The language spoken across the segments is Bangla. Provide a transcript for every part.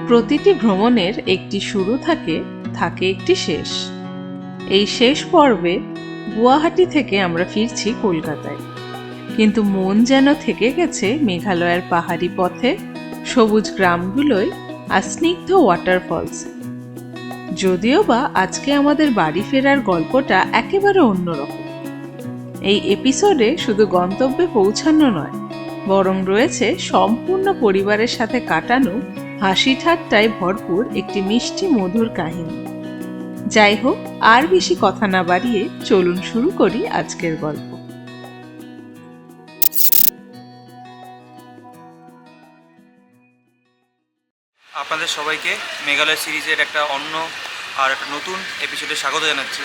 প্রতিটি ভ্রমণের একটি শুরু থাকে, থাকে একটি শেষ। এই শেষ পর্বে গুয়াহাটি থেকে আমরা ফিরছি কলকাতায়, কিন্তু মন যেন থেকে গেছে মেঘালয়ের পাহাড়ি পথে, সবুজ গ্রামগুলোয় আর স্নিগ্ধ ওয়াটারফলস। যদিও বা আজকে আমাদের বাড়ি ফেরার গল্পটা একেবারে অন্যরকম। এই এপিসোডে শুধু গন্তব্যে পৌঁছানো নয়, বরং রয়েছে সম্পূর্ণ পরিবারের সাথে কাটানো হাসি ঠাট্টায় ভরপুর একটি মিষ্টি মধুর কাহিনী। যাই হোক, আর বেশি কথা না বাড়িয়ে চলুন শুরু করি আজকের গল্প। আপনাদের সবাইকে মেঘালয় সিরিজের একটা অন্য আর একটা নতুন এপিসোডে স্বাগত জানাচ্ছি।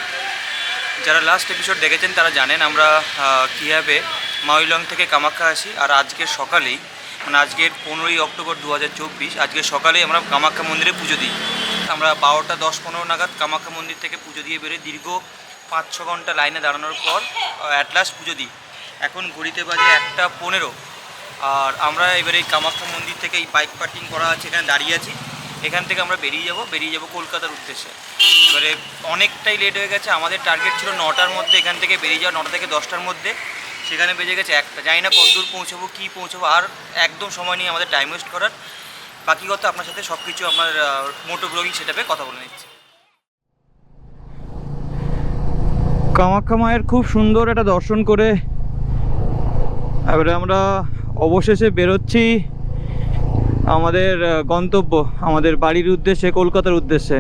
যারা লাস্ট এপিসোড দেখেছেন তারা জানেন আমরা কীভাবে মাউইলং থেকে কামাখ্যা আসি। আর আজকের সকালেই, মানে আজকের 15ই অক্টোবর 2024, আজকের সকালেই আমরা কামাখ্যা মন্দিরে পুজো দিই। আমরা 12টা 10-15 নাগাদ কামাখ্যা মন্দির থেকে পুজো দিয়ে বেরোই। দীর্ঘ 5-6 ঘন্টা লাইনে দাঁড়ানোর পর অ্যাট লাস্ট পুজো দিই। এখন ঘড়িতে বাজে 1:15। আর আমরা এবারে কামাখ্যা মন্দির থেকে এই বাইক পার্কিং করা আছে, এখানে দাঁড়িয়ে আছি। এখান থেকে আমরা বেরিয়ে যাব কলকাতার উদ্দেশ্যে। এবারে অনেকটাই লেট হয়ে গেছে। আমাদের টার্গেট ছিল 9টার মধ্যে এখান থেকে বেরিয়ে যাওয়া, 9টা থেকে 10টার মধ্যে। সেখানে বেজে গেছে 1টা। জানি না কতদূর পৌঁছাবো, কী পৌঁছাবো, আর একদম সময় নিয়ে আমাদের টাইম ওয়েস্ট করার। বাকি কথা আপনার সাথে সব কিছু আমার মোটো ব্লগিং সেটআপে কথা বলে নিচ্ছি। কামাখ্যা মায়ের খুব সুন্দর একটা দর্শন করে এবারে আমরা অবশেষে বেরোচ্ছি আমাদের গন্তব্য, আমাদের বাড়ির উদ্দেশ্যে, কলকাতার উদ্দেশ্যে।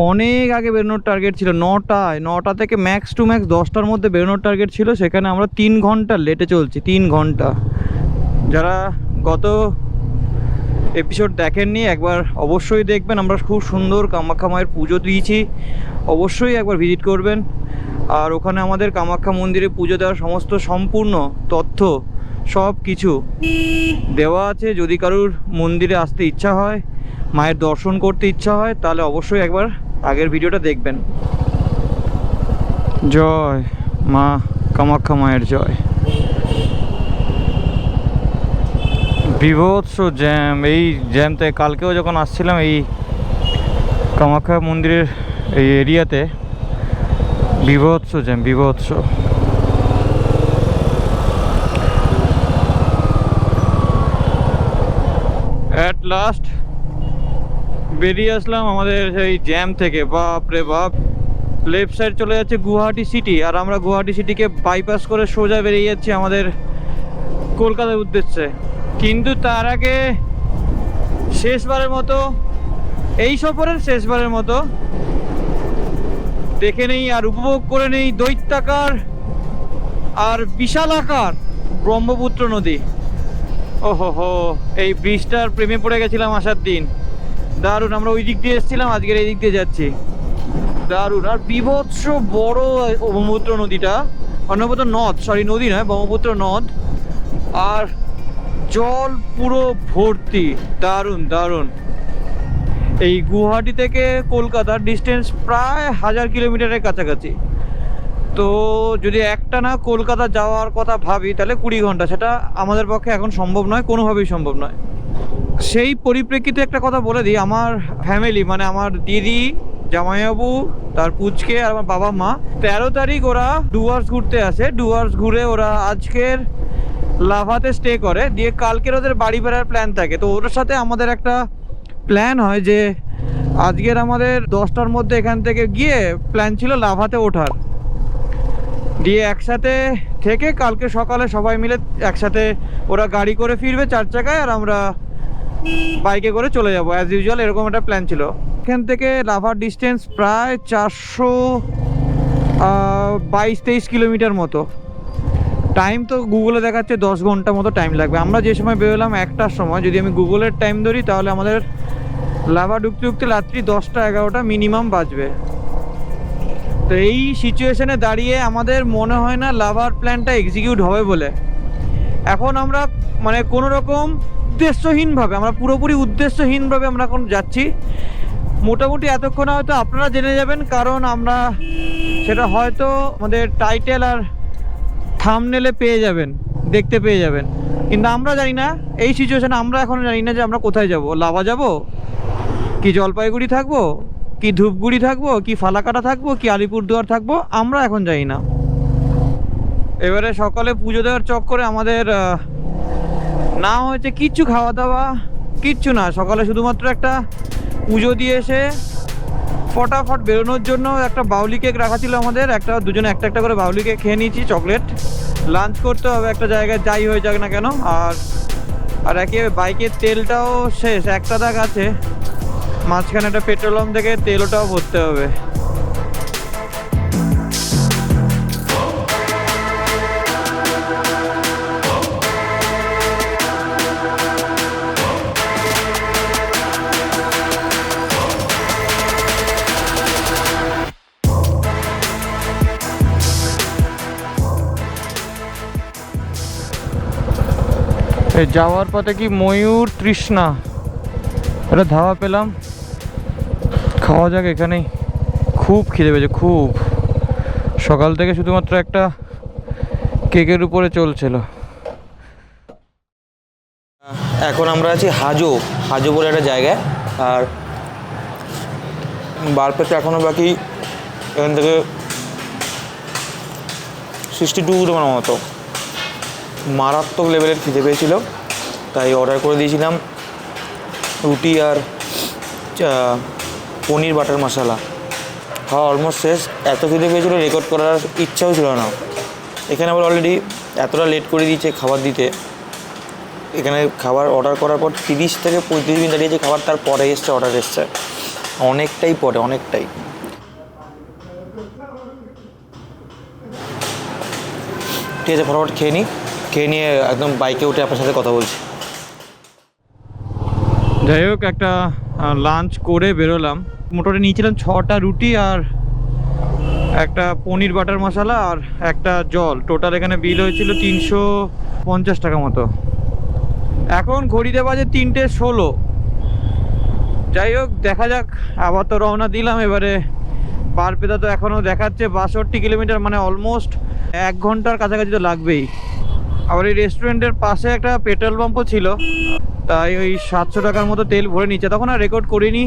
অনেক আগে বেরোনোর টার্গেট ছিল, 9টা থেকে ম্যাক্স টু ম্যাক্স 10টার মধ্যে বেরোনোর টার্গেট ছিল। সেখানে আমরা 3 ঘন্টা লেটে চলছি, 3 ঘন্টা। যারা গত এপিসোড দেখেননি একবার অবশ্যই দেখবেন। আমরা খুব সুন্দর কামাখ্যা মায়ের পুজো দিয়েছি, অবশ্যই একবার ভিজিট করবেন। আর ওখানে আমাদের কামাখ্যা মন্দিরে পুজো দেওয়ার সমস্ত সম্পূর্ণ তথ্য সব কিছু দেওয়া আছে। যদি কারুর মন্দিরে আসতে ইচ্ছা হয়, মায়ের দর্শন করতে ইচ্ছা হয়, তাহলে অবশ্যই একবার আগের ভিডিওটা দেখবেন। জয় মা কামাখ্যা মায়ের জয়। বিভৎস জ্যাম। এই জ্যামতে কালকেও যখন আসছিলাম এই কামাখ্যা মন্দিরের এই এরিয়াতে, বিভৎস জ্যাম, বিভৎস। অ্যাট লাস্ট বেরিয়ে আসলাম আমাদের এই জ্যাম থেকে। বাপ রে বাপ, লেফট সাইড চলে যাচ্ছে গুয়াহাটি সিটি, আর আমরা গুয়াহাটি সিটিকে বাইপাস করে সোজা বেরিয়ে যাচ্ছি আমাদের কলকাতার উদ্দেশ্যে। কিন্তু তার আগে শেষবারের মতো, এই সফরের শেষবারের মতো দেখে নেই আর উপভোগ করে নেই দৈত্যাকার আর বিশালাকার ব্রহ্মপুত্র নদী। ওহো, এই ব্রিজটার প্রেমে পড়ে গেছিলাম আসার দিন। দারুণ। আমরা ওই দিক দিয়ে এসেছিলাম, আজকের এই দিক দিয়ে যাচ্ছি। দারুণ। আর বিভৎস বড় ব্রহ্মপুত্র নদীটা, ব্রহ্মপুত্র নদ, সরি নদী নয়, ব্রহ্মপুত্র নদ। আর জল পুরো ভর্তি। দারুণ দারুণ। এই গুয়াহাটি থেকে কলকাতার ডিস্টেন্স প্রায় 1000 কিলোমিটারের কাছাকাছি। তো যদি একটা না কলকাতা যাওয়ার কথা ভাবি তাহলে 20 ঘন্টা। সেটা আমাদের পক্ষে এখন সম্ভব নয়, কোনোভাবেই সম্ভব নয়। সেই পরিপ্রেক্ষিতে একটা কথা বলে দিই, আমার ফ্যামিলি মানে আমার দিদি, জামাইবাবু, তার পুচকে আর আমার বাবা মা 13 তারিখ ওরা ডুয়ার্স ঘুরতে আসে। ডুয়ার্স ঘুরে ওরা আজকের লাভাতে স্টে করে, দিয়ে কালকের ওদের বাড়ি ফেরার প্ল্যান থাকে। তো ওর সাথে আমাদের একটা প্ল্যান হয় যে আজকের আমাদের 10টার মধ্যে এখান থেকে গিয়ে প্ল্যান ছিল লাভাতে ওঠার, দিয়ে একসাথে থেকে কালকে সকালে সবাই মিলে একসাথে ওরা গাড়ি করে ফিরবে 4 চাকায়, আর আমরা বাইকে করে চলে যাবো অ্যাজ ইউজুয়াল। এরকম একটা প্ল্যান ছিল। এখান থেকে লাভার ডিস্টেন্স প্রায় 422-23 কিলোমিটার মতো। টাইম তো গুগলে দেখাচ্ছে 10 ঘন্টা মতো টাইম লাগবে। আমরা যে সময় বেরোলাম 1টার সময়, যদি আমি গুগলের টাইম ধরি তাহলে আমাদের লাভা ঢুকতে ঢুকতে রাত্রি 10টা-11টা মিনিমাম বাজবে। তো এই সিচুয়েশনে দাঁড়িয়ে আমাদের মনে হয় না লাভার প্ল্যানটা এক্সিকিউট হবে বলে। এখন আমরা মানে কোনো রকম উদ্দেশ্যহীনভাবে, আমরা পুরোপুরি উদ্দেশ্যহীনভাবে আমরা এখন যাচ্ছি। মোটামুটি এতক্ষণে হয়তো আপনারা জেনে যাবেন, কারণ আমরা সেটা হয়তো আমাদের টাইটেল আর থাম্বনেলে পেয়ে যাবেন, দেখতে পেয়ে যাবেন। কিন্তু আমরা জানি না এই সিচুয়েশনে, আমরা এখনো জানি না যে আমরা কোথায় যাব। লাভা যাব, কি জলপাইগুড়ি থাকবো, কি ধূপগুড়ি থাকবো, কি ফালাকাটা থাকবো, কি আলিপুরদুয়ার থাকবো, আমরা এখন জানি না। এবারে সকালে পুজো দেওয়ার চক্করে আমাদের না হয়েছে কিচ্ছু খাওয়া দাওয়া, কিচ্ছু না। সকালে শুধুমাত্র একটা পুজো দিয়ে এসে ফটাফট বেরোনোর জন্য একটা বাউলি কেক রাখা ছিল আমাদের, দুজনে একটা একটা করে বাউলি কেক খেয়ে নিয়েছি, চকলেট। লাঞ্চ করতে হবে একটা জায়গায়, যাই হয়ে যাক না কেন। আর একে বাইকের তেলটাও শেষ, একটা দাগ আছে, মাঝখানে একটা পেট্রোল পাম্প থেকে তেলটাও ভরতে হবে। এই যাওয়ার পথে কি ময়ূর তৃষ্ণা, এটা ধাবা পেলাম, খাওয়া যাক এখানেই। খুব খিদে পেয়েছে, খুব। সকাল থেকে শুধুমাত্র একটা কেকের উপরে চলছিল। এখন আমরা আছি হাজো বলে একটা জায়গায়। আর বারপেটা এখনও বাকি, এখান থেকে 62 তোমার মতো। মারাত্মক লেভেলের খিদে পেয়েছিল, তাই অর্ডার করে দিয়েছিলাম রুটি আর পনির বাটার মশলা। খাওয়া অলমোস্ট শেষ। এত খিদে পেয়েছিল, রেকর্ড করার ইচ্ছাও ছিল না। এখানে আবার অলরেডি এতটা লেট করে দিয়েছে খাবার দিতে। এখানে খাবার অর্ডার করার পর 30 থেকে 35 মিনিট দাঁড়িয়েছে খাবার, তারপরে এসছে, অর্ডার এসছে। অনেকটাই পরে, অনেকটাই। ঠিক আছে, ফটাফট খেয়ে নিয়ে একদম বাইকে উঠে আপনার সাথে কথা বলছি। যাই হোক, একটা লাঞ্চ করে বেরোলাম। মোটামুটি নিয়েছিলাম 6টা রুটি আর একটা পনির বাটার মশলা আর একটা জল। টোটাল এখানে বিল হয়েছিল 350 টাকা মতো। এখন ঘড়িতে বাজে 3:16। যাই হোক, দেখা যাক। আবার তো রওনা দিলাম। এবারে বারপেটা তো এখনও দেখাচ্ছে 62 কিলোমিটার, মানে অলমোস্ট 1 ঘন্টার কাছাকাছি তো লাগবেই। আবার এই রেস্টুরেন্টের পাশে একটা পেট্রোল পাম্পও ছিল, তাই ওই 700 টাকার মতো তেল ভরে নিচ্ছে। তখন আর রেকর্ড করিনি,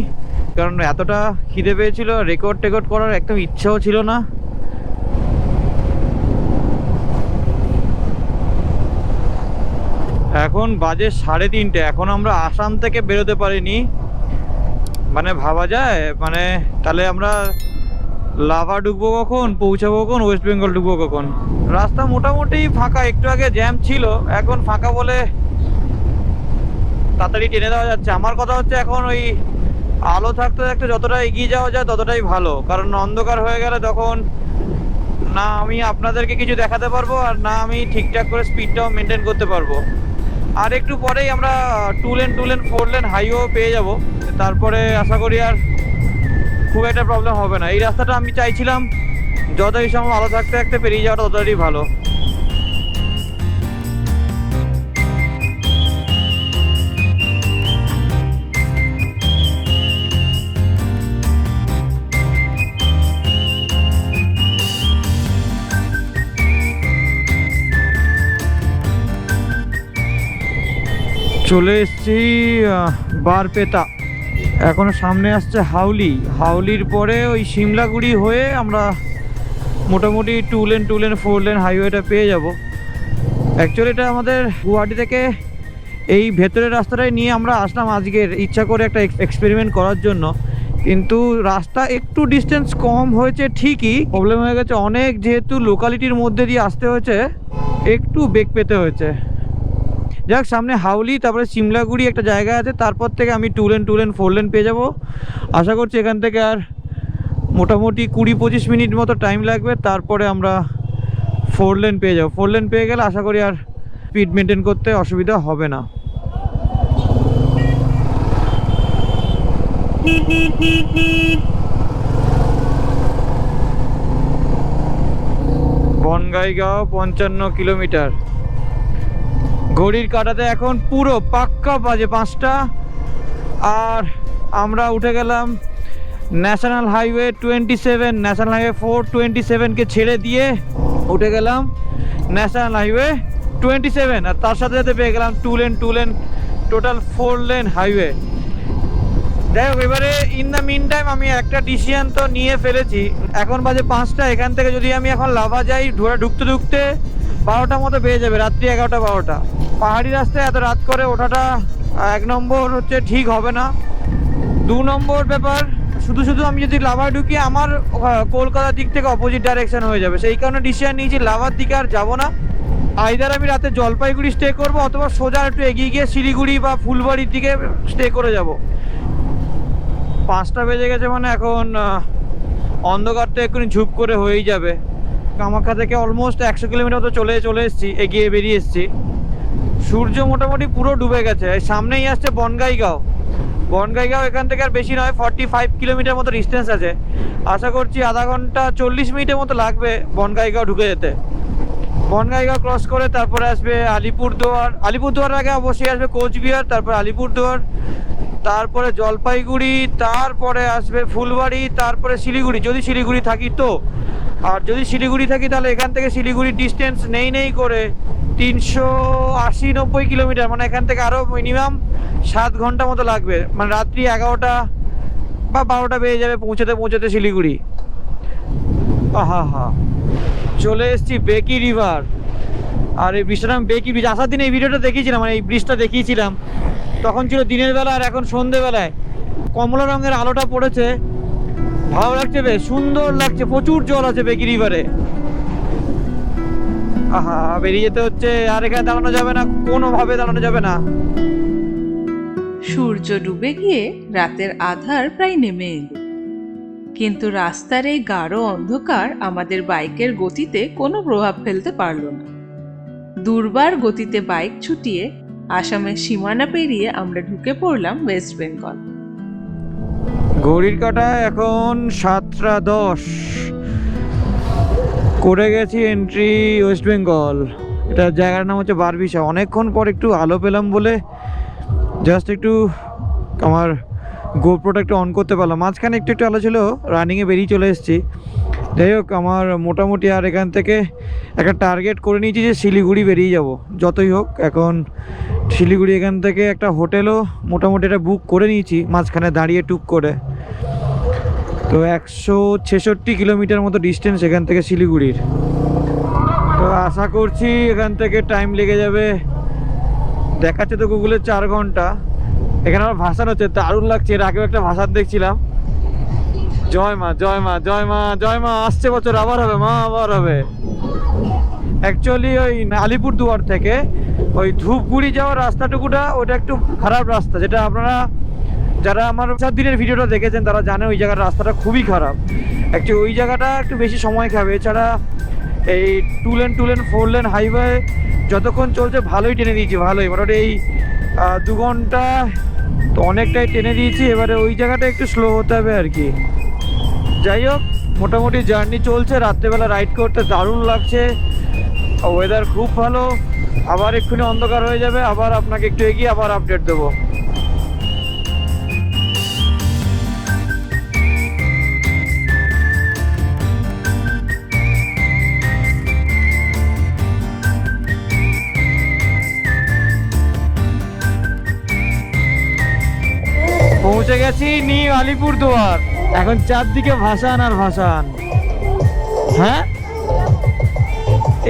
কারণ এতটা খিদে পেয়েছিল, রেকর্ড করার একদম ইচ্ছাও ছিল না। এখন বাজে 3:30। এখন আমরা আসাম থেকে বেরোতে পারিনি। মানে ভাবা যায়, মানে তাহলে আমরা লাভা ঢুকবো কখন, পৌঁছাবো কখন, ওয়েস্ট বেঙ্গল ঢুকবো কখন? রাস্তা মোটামুটি ফাঁকা, একটু আগে জ্যাম ছিল, এখন ফাঁকা বলে তাড়াতাড়ি টেনে দেওয়া যাচ্ছে। আমার কথা হচ্ছে এখন ওই আলো থাকতে থাকতে যতটা এগিয়ে যাওয়া যায় ততটাই ভালো, কারণ অন্ধকার হয়ে গেলে তখন না আমি আপনাদেরকে কিছু দেখাতে পারবো, আর না আমি ঠিকঠাক করে স্পিডটাও মেনটেন করতে পারবো। আর একটু পরেই আমরা 2 লেন 4 লেন হাইওয়ে পেয়ে যাব। তারপরে আশা করি আর খুব একটা প্রবলেম হবে না। এই রাস্তাটা আমি চাইছিলাম যতই সময় আলো থাকতে থাকতে পেরিয়ে যাওয়াটা ততটাই ভালো। চলে এসেছি বারপেটা। এখনো সামনে আসছে হাউলির পরে ওই সিমলাগুড়ি হয়ে আমরা মোটামুটি 2 লেন 4 লেন হাইওয়েটা পেয়ে যাব। অ্যাকচুয়ালি এটা আমাদের গুয়াহাটি থেকে এই ভেতরের রাস্তাটাই নিয়ে আমরা আসলাম আজকের, ইচ্ছা করে একটা এক্সপেরিমেন্ট করার জন্য। কিন্তু রাস্তা একটু ডিস্টেন্স কম হয়েছে ঠিকই, প্রবলেম হয়ে গেছে অনেক, যেহেতু লোকালিটির মধ্যে দিয়ে আসতে হয়েছে, একটু বেগ পেতে হয়েছে। যাক, সামনে হাউলি, তারপরে সিমলাগুড়ি একটা জায়গা আছে, তারপর থেকে আমি 2 লেন 4 লেন পেয়ে যাব। আশা করছি এখান থেকে আর মোটামুটি 20-25 মিনিট মতো টাইম লাগবে, তারপরে আমরা 4 লেন পেয়ে যাব। 4 লেন পেয়ে গেলে আশা করি আর স্পিড মেনটেন করতে অসুবিধা হবে না। বনগাইগাঁও 55 কিলোমিটার। ঘড়ির কাঁটাতে এখন পুরো পাক্কা বাজে 5টা। আর আমরা উঠে গেলাম ন্যাশনাল হাইওয়ে 27, ন্যাশনাল হাইওয়ে 427কে ছেড়ে দিয়ে উঠে গেলাম ন্যাশনাল হাইওয়ে 27, আর তার সাথে সাথে পেয়ে গেলাম 2 লেন টোটাল 4 লেন হাইওয়ে। যাই হোক, এবারে ইন দ্য মিন টাইম আমি একটা ডিসিশন তো নিয়ে ফেলেছি। এখন বাজে 5টা, এখান থেকে যদি আমি এখন লাভা যাই ঢুকতে 12টার মতো বেজে যাবে, রাত্রি 11টা 12টা। পাহাড়ি রাস্তায় এত রাত করে ওঠাটা 1 নম্বর হচ্ছে ঠিক হবে না। 2 নম্বর ব্যাপার, শুধু আমি যদি লাভায় ঢুকি আমার কলকাতার দিক থেকে অপোজিট ডাইরেকশন হয়ে যাবে। সেই কারণে ডিসিশন নিয়েছি লাভার দিকে আর যাবো না। আইদার আমি রাতে জলপাইগুড়ি স্টে করবো, অথবা সোজা একটু এগিয়ে গিয়ে শিলিগুড়ি বা ফুলবাড়ির দিকে স্টে করে যাব। 5টা বেজে গেছে, মানে এখন অন্ধকারটা এক্ষুনি ঝুপ করে হয়েই যাবে। কামাখ্যা থেকে অলমোস্ট 100 কিলোমিটার মতো চলে এসেছি, বেরিয়ে এসেছি। সূর্য মোটামুটি পুরো ডুবে গেছে। সামনেই আসছে বনগাইগাঁও। এখান থেকে আর বেশি নয়, 45 কিলোমিটার মতো ডিস্টেন্স আছে। আশা করছি আধা ঘন্টা 40 মিনিটের মতো লাগবে বনগাইগাঁও ঢুকে যেতে। বনগাইগাঁও ক্রস করে তারপরে আসবে আলিপুরদুয়ার আগে অবশ্যই আসবে কোচবিহার, তারপর আলিপুরদুয়ার, তারপরে জলপাইগুড়ি, তারপরে আসবে ফুলবাড়ি, তারপরে শিলিগুড়ি যদি শিলিগুড়ি থাকি তো। আর যদি শিলিগুড়ি থাকি তাহলে এখান থেকে শিলিগুড়ির ডিস্টেন্স নেই করে 380-90 কিলোমিটার, মানে এখান থেকে আরও মিনিমাম 7 ঘন্টা মতো লাগবে। মানে রাত্রি 11টা বা 12টা বেজে যাবে পৌঁছতে শিলিগুড়ি। হা চলে এসেছি বেকি রিভার। আর এই ব্রিজটার নাম বেকি ব্রিজ। আসার দিনে এই ভিডিওটা দেখিয়েছিলাম, মানে এই ব্রিজটা দেখিয়েছিলাম, তখন ছিল দিনের বেলা, আর এখন সন্ধেবেলায় কমলা রঙের আলোটা পড়েছে, ভালো লাগছে, বেশ সুন্দর লাগছে। প্রচুর জল আছে বেকি রিভারে। বেরিয়ে যেতে হচ্ছে, আর এখানে দাঁড়ানো যাবে না, কোনোভাবে দাঁড়ানো যাবে না। সূর্য ডুবে গিয়ে রাতের আধার প্রায় নেমে এলো, কিন্তু রাস্তার এই গাঢ় অন্ধকার আমাদের বাইকের গতিতে কোনো প্রভাব ফেলতে পারল না। দুর্বার গতিতে বাইক ছুটিয়ে আসামের সীমানা পেরিয়ে আমরা ঢুকে পড়লাম ওয়েস্ট বেঙ্গল। ঘড়ির কাঁটায় এখন 7:10 করে গেছি এন্ট্রি ওয়েস্ট বেঙ্গল। এটা জায়গার নাম হচ্ছে বারবিশা। অনেকক্ষণ পর একটু আলো পেলাম বলে জাস্ট একটু আমার গোপ্রোটা একটু অন করতে পারলাম। মাঝখানে একটু আলো ছিল, রানিংয়ে বেরিয়ে চলে এসেছি। যাই হোক, আমার মোটামুটি আর এখান থেকে একটা টার্গেট করে নিয়েছি যে শিলিগুড়ি বেরিয়ে যাব যতই হোক। এখন শিলিগুড়ি এখান থেকে একটা হোটেলও মোটামুটি এটা বুক করে নিয়েছি, মাঝখানে দাঁড়িয়ে টুক করে। তো 166 কিলোমিটার মতো ডিস্টেন্স এখান থেকে শিলিগুড়ির। তো আশা করছি এখান থেকে টাইম লেগে যাবে, দেখাচ্ছে তো গুগলে 4 ঘন্টা। এখানে আমার ভাষণ হচ্ছে, দারুণ লাগছে। এর আগেও একটা ভাষণ দেখছিলাম, জয় মা জয় মা জয় মা জয় মা, আসছে বছর আবার হবে মা, আবার হবে। অ্যাকচুয়ালি ওই আলিপুরদুয়ার থেকে ওই ধূপগুড়ি যাওয়ার রাস্তাটুকুটা ওটা একটু খারাপ রাস্তা, যেটা আপনারা যারা আমার 4 দিনের ভিডিওটা দেখেছেন তারা জানে ওই জায়গার রাস্তাটা খুবই খারাপ। অ্যাকচুয়ালি ওই জায়গাটা একটু বেশি সময় খাবে। এছাড়া এই 2 লেন 4 লেন হাইওয়ে যতক্ষণ চলছে ভালোই টেনে দিয়েছি, ভালোই, মোটামুটি এই 2 ঘন্টা তো অনেকটাই টেনে দিয়েছি। এবারে ওই জায়গাটা একটু স্লো হতে হবে আর কি। যাই হোক, মোটামুটি জার্নি চলছে। রাত্রেবেলা রাইড করতে দারুণ লাগছে, ওয়েদার খুব ভালো। আবার এক্ষুনি অন্ধকার হয়ে যাবে, আবার আপনাকে একটু এগিয়ে আবার আপডেট দেবো। পৌঁছে গেছি নিউ আলিপুরদুয়ার। এখন চারদিকে ভাসান আর ভাসান। হ্যাঁ,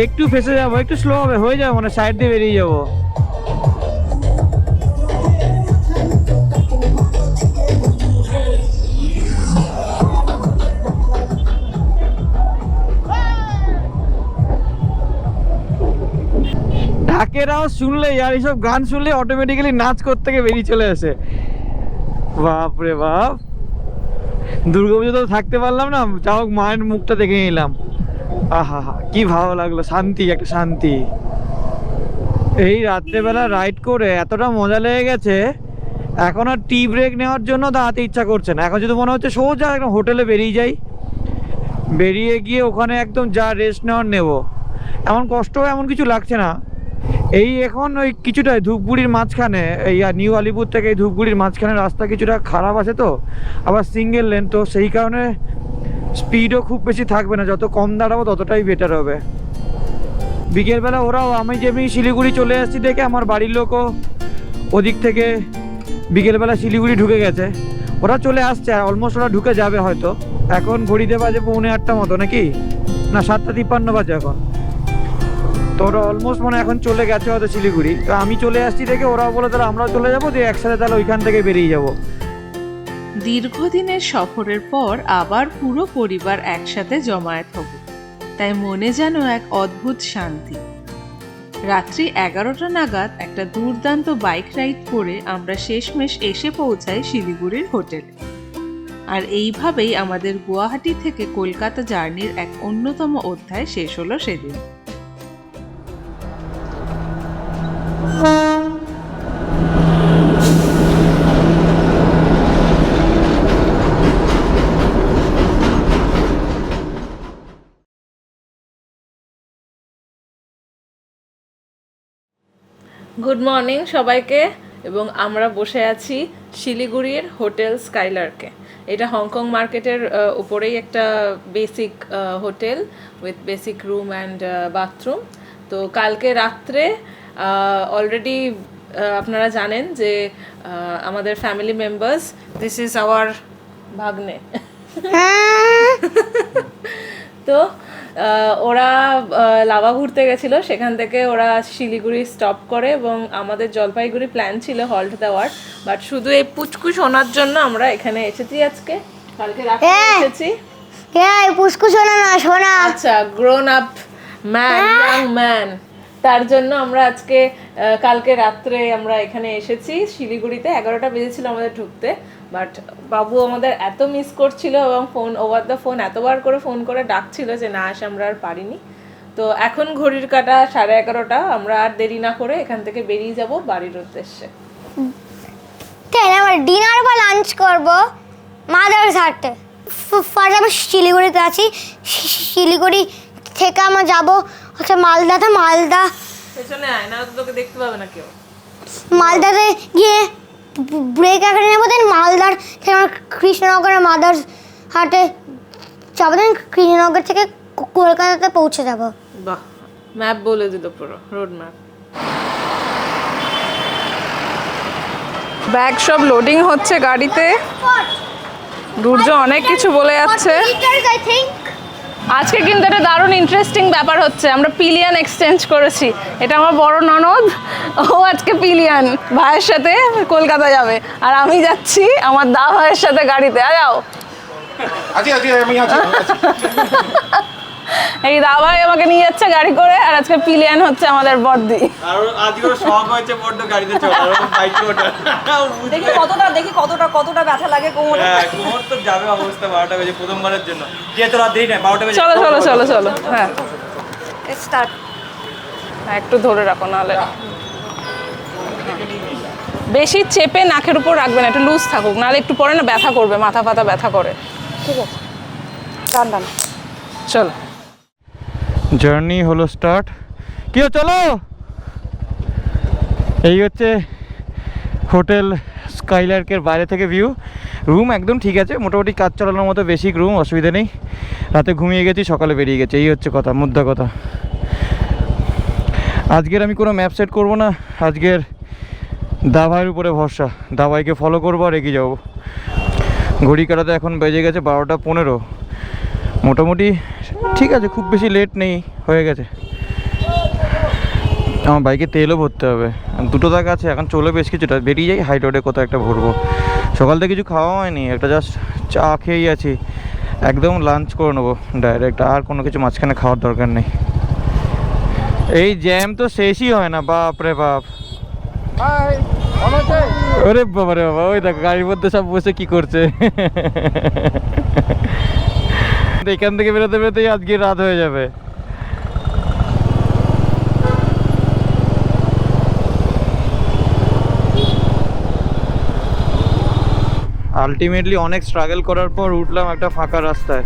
একটু ফেসে যাবো, একটু স্লো হবে, হয়ে যাবে, মানে সাইড দিয়ে বেরিয়ে যাবো। ঢাকের আওয়াজ শুনলেই আর এইসব গান শুনলে অটোমেটিক্যালি নাচ করতে গিয়ে বেরিয়ে চলে আসে। বাপ রে বাপ, দুর্গাপুজো তো থাকতে পারলাম না, যা হোক মায়ের মুখটা দেখে নিলাম। আহা হা, কি ভালো লাগলো, শান্তি, একটা শান্তি। এই রাত্রেবেলা রাইড করে এতটা মজা লেগে গেছে, এখন আর টি ব্রেক নেওয়ার জন্য দাঁড়াতে ইচ্ছা করছে না। এখন যদি মনে হচ্ছে সোজা একদম হোটেলে বেরিয়ে যাই, বেরিয়ে গিয়ে ওখানে একদম যা রেস্ট নেওয়ার নেবো। এমন কষ্ট এমন কিছু লাগছে না। এই এখন ওই কিছুটা ধূপগুড়ির মাঝখানে, এই নিউ আলিপুর থেকে এই ধূপগুড়ির মাঝখানে রাস্তা কিছুটা খারাপ আছে, তো আবার সিঙ্গেল লেন, তো সেই কারণে স্পিডও খুব বেশি থাকবে না। যত কম দাঁড়াবো ততটাই বেটার হবে। বিকেলবেলা ওরাও, আমি যেমনি শিলিগুড়ি চলে আসছি দেখে আমার বাড়ির লোকও ওদিক থেকে বিকেলবেলা শিলিগুড়ি ঢুকে গেছে, ওরা চলে আসছে, আর অলমোস্ট ওরা ঢুকে যাবে হয়তো। এখন ঘড়িতে বাজে 8:45 মতো, নাকি না 7:53 বাজে এখন। তো ওরা অলমোস্ট মানে এখন চলে গেছে হয়তো শিলিগুড়ি। তো আমি চলে আসছি দেখে ওরাও বলে তাহলে আমরাও চলে যাবো, দিয়ে একসাথে তাহলে ওইখান থেকে বেরিয়ে যাবো। দীর্ঘদিনের সফরের পর আবার পুরো পরিবার একসাথে জমায়েত হব, তাই মনে যেন এক অদ্ভুত শান্তি। রাত্রি 11টা নাগাদ একটা দুর্দান্ত বাইক রাইড করে আমরা শেষমেশ এসে পৌঁছাই শিলিগুড়ির হোটেলে। আর এইভাবেই আমাদের গুয়াহাটি থেকে কলকাতা জার্নির এক অন্যতম অধ্যায় শেষ হলো সেদিন। গুড মর্নিং সবাইকে, এবং আমরা বসে আছি শিলিগুড়ির হোটেল স্কাইলার্কে। এটা হংকং মার্কেটের উপরেই একটা basic hotel with basic room and bathroom. তো কালকে রাত্রে অলরেডি আপনারা জানেন যে আমাদের family members, this is our ভাগ্নে, তো ওরা লাভা ঘুরতে গেছিলো, সেখান থেকে ওরা শিলিগুড়ি স্টপ করে এবং আমাদের জলপাইগুড়ি প্ল্যান ছিল হল্ট দেওয়ার, বাট শুধু এই পুচকু শোনার জন্য আমরা এখানে এসেছি আজকে। কালকে রাতে এসেছি। পুচকু শোনা না, শোনা। আচ্ছা, grown up man, young man, তার জন্য আমরা আজকে কালকে রাত্রে আমরা এখানে এসেছি শিলিগুড়িতে। 11টা বেজেছিল আমাদের ঢুকতে, বাট বাবু আমাদের এত মিস করছিল এবং ফোন ওভার দ্য ফোন এতবার করে ফোন করে ডাকছিল যে না আসে, আমরা আর পারিনি। তো এখন ঘড়ির কাঁটা 11:30, আমরা আর দেরি না করে এখান থেকে বেরিয়ে যাব বাড়ির উদ্দেশ্যে। কেন আমরা ডিনার বা লাঞ্চ করব মাদার্স হাটে। ফার্স্ট আমরা শিলিগুড়িতে আছি, শিলিগুড়ি থেকে আমরা যাব হচ্ছে মালদাতে। মালদা পেছনে আয়, না তো তোকে দেখতে পাবে না কেউ। মালদাতে গিয়ে ব্রেক এখানে নেবো, দেন মালদার থেকে আমরা কৃষ্ণনগরের মাদার্স হাটে যাবো, দেন কৃষ্ণনগর থেকে কলকাতাতে পৌঁছে যাব। বাহ, ম্যাপ বলে দিল পুরো, রোড ম্যাপ। ব্যাগ সব লোডিং হচ্ছে গাড়িতে। দুর্য অনেক কিছু বলে যাচ্ছে। আজকে কিন্তু একটা দারুণ ইন্টারেস্টিং ব্যাপার হচ্ছে, আমরা পিলিয়ান এক্সচেঞ্জ করেছি। এটা আমার বড় ননদ, ও আজকে পিলিয়ান ভাইয়ের সাথে কলকাতা যাবে, আর আমি যাচ্ছি আমার দা ভাইয়ের সাথে গাড়িতে। যাও, এই দা ভাই আমাকে নিয়ে যাচ্ছে গাড়ি করে, আর আজকে পিলিয়ান হচ্ছে আমাদের বড়দি। আর আজকে শখ হয়েছে বড় গাড়িতে চড়া, বাইকে ওঠা। দেখি কতটা ব্যথা লাগে কোমরে। হ্যাঁ, কোমর তো যাবে অবস্থা। 12টা বেজে প্রথমবারের জন্য গিয়ে তো রাত দেরি না, 12টা বেজে। চলো চলো চলো চলো, হ্যাঁ স্টার্ট। একটু ধরে রাখো, নাহলে বেশি চেপে নাকের উপর রাখবে না, একটু লুজ থাকুক, নাহলে একটু পরে না ব্যথা করবে, মাথা ফাতা ব্যথা করে। ঠিক আছে, টান টান। চলো, জার্নি হলো স্টার্ট। কি চলো, এই হচ্ছে হোটেল স্কাইলার্কের বাইরে থেকে ভিউ। রুম একদম ঠিক আছে, মোটামুটি কাজ চালানোর মতো বেসিক রুম, অসুবিধা নেই। রাতে ঘুমিয়ে গেছি, সকালে বেরিয়ে গেছে, এই হচ্ছে কথা, মুদ্রা কথা। আজকের আমি কোনো ম্যাপ সেট করবো না, আজকের দাভাইয়ের উপরে ভরসা। দাভাইকে ফলো করবো আর এগিয়ে যাবো। ঘড়ি কাটাতে এখন বেজে গেছে 12:15। মোটামুটি ঠিক আছে, খুব বেশি লেট নেই, হয়ে গেছে। আমার বাইকে তেলও ভরতে হবে, 2টো দাগ আছে, এখন চলে বেশ কিছুটা, বেরিয়ে যাই হাই রোডে কোথাও একটা ভরবো। সকাল থেকে কিছু খাওয়া হয়নি, একটা জাস্ট চা খেয়েই আছি, একদম লাঞ্চ করে নেবো ডাইরেক্ট, আর কোনো কিছু মাঝখানে খাওয়ার দরকার নেই। এই জ্যাম তো শেষই হয় না, বাপ রে বাপ। ওরে বাবা রে বাবা, ওই দেখো গাড়ির মধ্যে সব বসে কি করছে। এখান থেকে বেরোতে বেরোতেই আজকে রাত হয়ে যাবে। আলটিমেটলি অনেক স্ট্রাগল করার পর উঠলাম একটা ফাঁকা রাস্তায়।